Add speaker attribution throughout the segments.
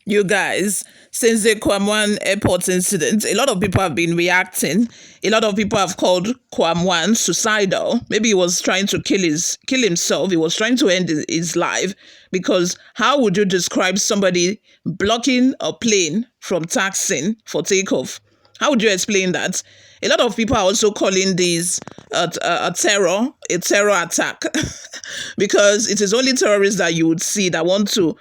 Speaker 1: You guys, since the Kwamwan airport incident, a lot of people have been reacting. A lot of people have called Kwamwan suicidal. Maybe he was trying to kill himself. He was trying to end his life, because how would you describe somebody blocking a plane from taxiing for takeoff? How would you explain that? A lot of people are also calling this a terror attack, because it is only terrorists that you would see that want to,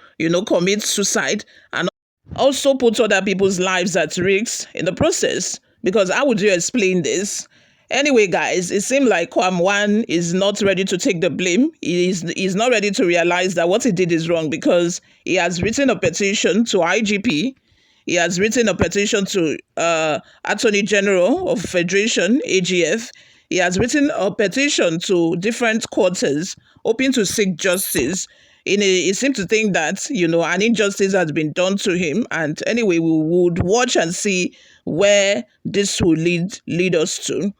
Speaker 1: commit suicide and also put other people's lives at risk in the process. Because how would you explain this? Anyway, guys, it seems like Kwam Wan is not ready to take the blame. He's not ready to realize that what he did is wrong, because he has written a petition to IGP. He has written a petition to Attorney General of Federation, AGF. He has written a petition to different quarters, hoping to seek justice. He seemed to think that, an injustice has been done to him. And anyway, we would watch and see where this will lead us to.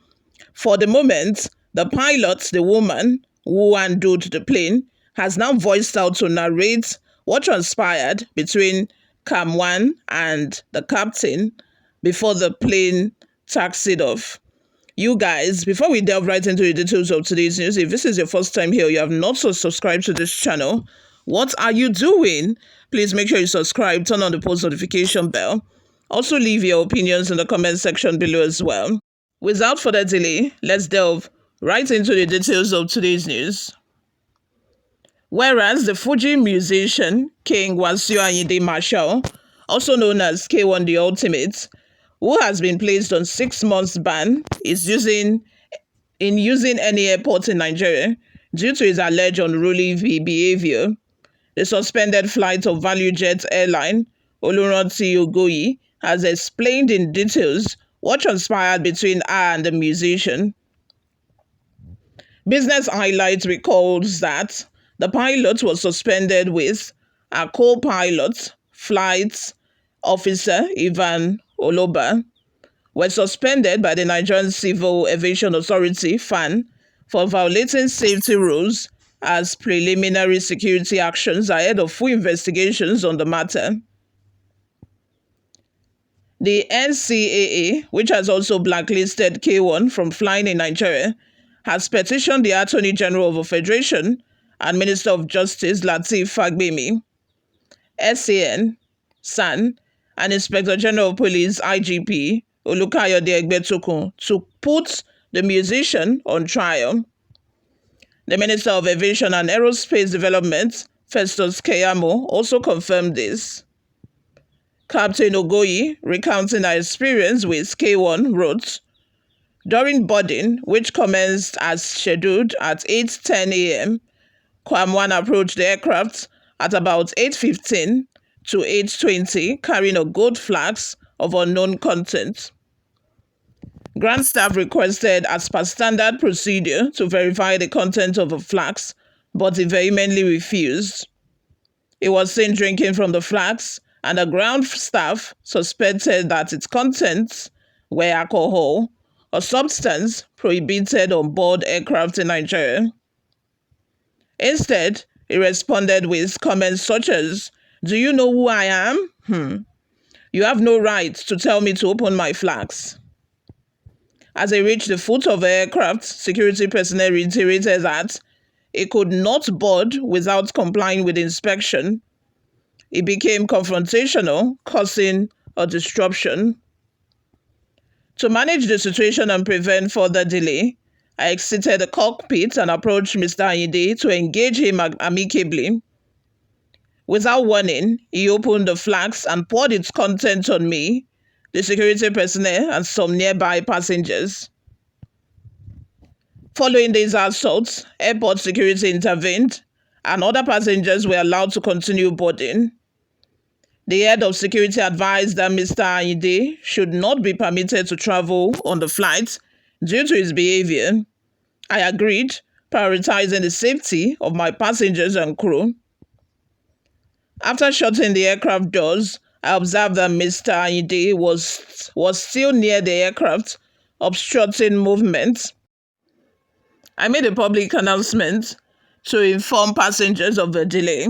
Speaker 1: For the moment, the pilot, the woman who handled the plane, has now voiced out to narrate what transpired between Kamwan and the captain before the plane taxied off. You guys, before we delve right into the details of today's news, if this is your first time here, you have not subscribed to this channel, what are you doing? Please make sure you subscribe, turn on the post notification bell. Also leave your opinions in the comment section below as well. Without further delay, let's delve right into the details of today's news. Whereas the Fuji musician King Wasiu Ayinde Marshall, also known as K1 the Ultimate, who has been placed on 6 months ban, is using any airport in Nigeria due to his alleged unruly behavior. The suspended flight of Valuejet airline Oluranti Ogoyi has explained in details what transpired between her and the musician. Business Highlights recalls that the pilot was suspended with a co-pilot, flight officer Ivan Oloba, were suspended by the Nigerian Civil Aviation Authority (FAN) for violating safety rules as preliminary security actions ahead of full investigations on the matter. The NCAA, which has also blacklisted K1 from flying in Nigeria, has petitioned the Attorney General of the Federation and Minister of Justice Lateef Fagbemi, SAN, and Inspector General of Police IGP Olukayode Egbetokun to put the musician on trial. The Minister of Aviation and Aerospace Development, Festus Keyamo, also confirmed this. Captain Ogoyi, recounting her experience with K1, wrote, "During boarding, which commenced as scheduled at 8:10 a.m., Kwamwan approached the aircraft at about 8:15 to 8:20 carrying a gold flask of unknown content. Ground staff requested, as per standard procedure, to verify the content of the flask, but he vehemently refused. He was seen drinking from the flask, and the ground staff suspected that its contents were alcohol, a substance prohibited on board aircraft in Nigeria. Instead, he responded with comments such as, 'Do you know who I am? You have no right to tell me to open my flags.' As he reached the foot of the aircraft, security personnel reiterated that he could not board without complying with inspection. It became confrontational, causing a disruption. To manage the situation and prevent further delay, I exited the cockpit and approached Mr. Ayinde to engage him amicably. Without warning, he opened the flask and poured its contents on me, the security personnel, and some nearby passengers. Following these assaults, airport security intervened, and other passengers were allowed to continue boarding. The head of security advised that Mr. Ayinde should not be permitted to travel on the flight due to his behavior. I agreed, prioritizing the safety of my passengers and crew. After shutting the aircraft doors, I observed that Mr. Ayinde was still near the aircraft, obstructing movement. I made a public announcement to inform passengers of the delay.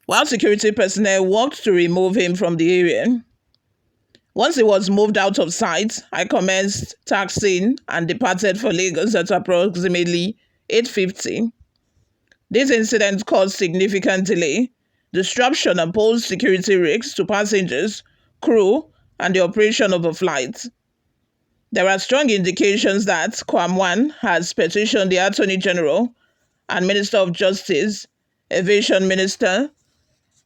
Speaker 1: while security personnel worked to remove him from the area. Once he was moved out of sight, I commenced taxiing and departed for Lagos at approximately 8:50. This incident caused significant delay, disruption, and posed security risks to passengers, crew, and the operation of the flight. There are strong indications that Kwam has petitioned the Attorney General and Minister of Justice, Aviation Minister,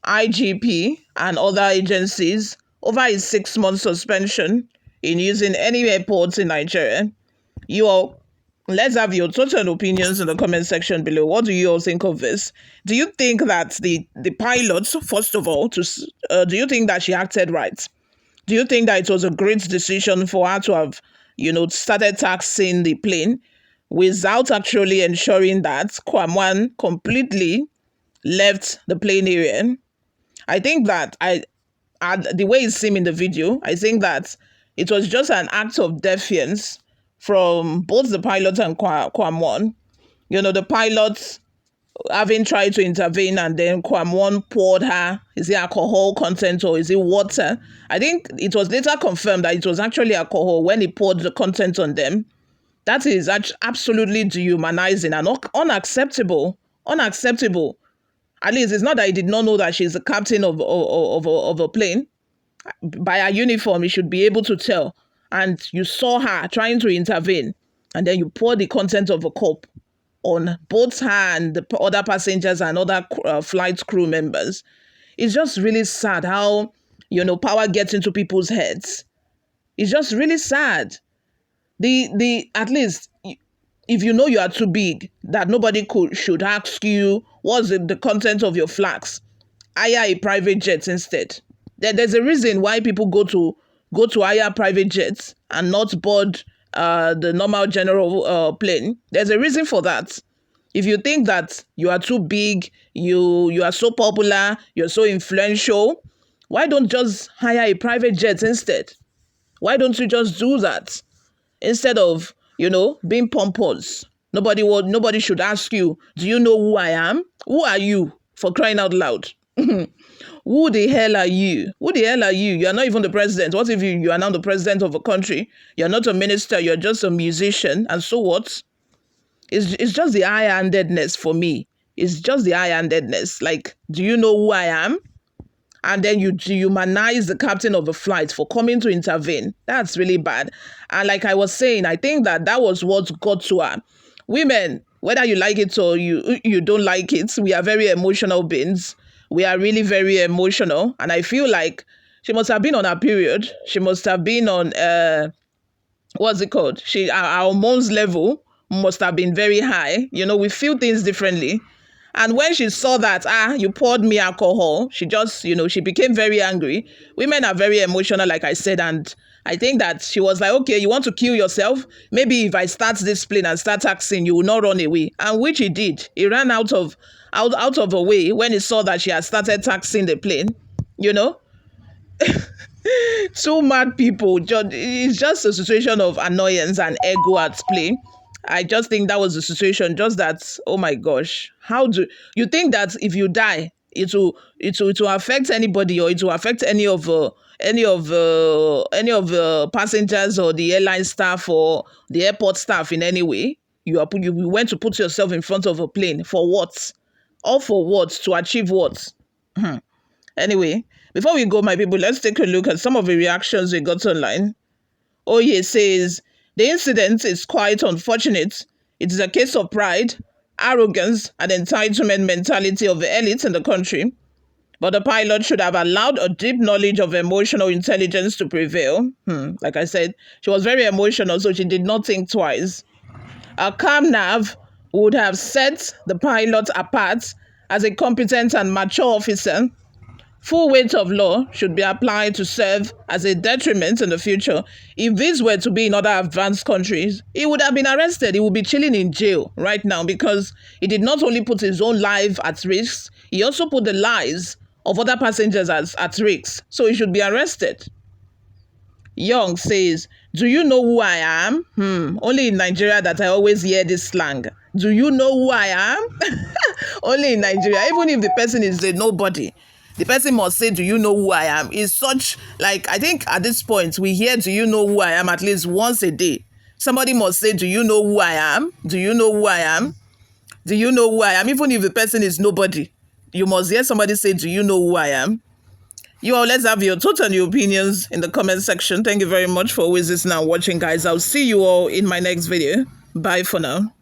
Speaker 1: IGP, and other agencies over his 6-month suspension in using any airports in Nigeria. You all, let's have your total opinions in the comment section below. What do you all think of this? Do you think that the pilot, first of all, do you think that she acted right? Do you think that it was a great decision for her to have, started taxiing the plane without actually ensuring that Kwam completely left the plane area? I think that the way it seemed in the video, I think that it was just an act of defiance from both the pilot and Kwam. The pilot having tried to intervene, and then Kwam poured her, is it alcohol content or is it water? I think it was later confirmed that it was actually alcohol when he poured the content on them. That is absolutely dehumanizing and unacceptable. Unacceptable. At least it's not that he did not know that she's the captain of a plane. By her uniform, he should be able to tell. And you saw her trying to intervene, and then you pour the content of a cup on both her and the other passengers and other flight crew members. It's just really sad how, power gets into people's heads. It's just really sad. At least, if you know you are too big, that nobody should ask you what's the content of your flags, hire a private jet instead. There's a reason why people go to hire private jets and not board the normal general plane. There's a reason for that. If you think that you are too big, you are so popular, you're so influential, why don't just hire a private jet instead? Why don't you just do that instead of being pompous? Nobody should ask you, do you know who I am? Who are you, for crying out loud? Who the hell are you? Who the hell are you? You are not even the president. What if you are now the president of a country? You're not a minister. You're just a musician. And so what? It's just the high-handedness for me. It's just the high-handedness. Like, do you know who I am? And then you dehumanize the captain of the flight for coming to intervene. That's really bad. And like I was saying, I think that was what got to her. Women, whether you like it or you don't like it, we are very emotional beings. We are really very emotional. And I feel like she must have been on her period. She must have been on, what's it called? Our hormones level must have been very high. We feel things differently. And when she saw that, you poured me alcohol, she just, she became very angry. Women are very emotional, like I said, and I think that she was like, okay, you want to kill yourself? Maybe if I start this plane and start taxing, you will not run away. And which he did. He ran out of a way when he saw that she had started taxing the plane, Two mad people. It's just a situation of annoyance and ego at play. I just think that was the situation. Just that, oh my gosh, how do you think that if you die, it will affect anybody, or it will affect any of the passengers or the airline staff or the airport staff in any way? You went to put yourself in front of a plane for what? All for what? To achieve what? Anyway, before we go, my people, let's take a look at some of the reactions we got online. Ogoyi says, the incident is quite unfortunate. It is a case of pride, arrogance, and entitlement mentality of the elite in the country. But the pilot should have allowed a deep knowledge of emotional intelligence to prevail. Like I said, she was very emotional, so she did not think twice. A calm nerve would have set the pilot apart as a competent and mature officer. Full weight of law should be applied to serve as a detriment in the future. If this were to be in other advanced countries, he would have been arrested. He would be chilling in jail right now, because he did not only put his own life at risk, he also put the lives of other passengers at risk. So he should be arrested. Young says, do you know who I am? Only in Nigeria that I always hear this slang. Do you know who I am? Only in Nigeria. Even if the person is a nobody, the person must say, do you know who I am? It's such, like, I think at this point, we hear, do you know who I am, at least once a day. Somebody must say, do you know who I am? Do you know who I am? Do you know who I am? Even if the person is nobody, you must hear somebody say, do you know who I am? You all, let's have your thoughts and your opinions in the comment section. Thank you very much for always listening and watching, guys. I'll see you all in my next video. Bye for now.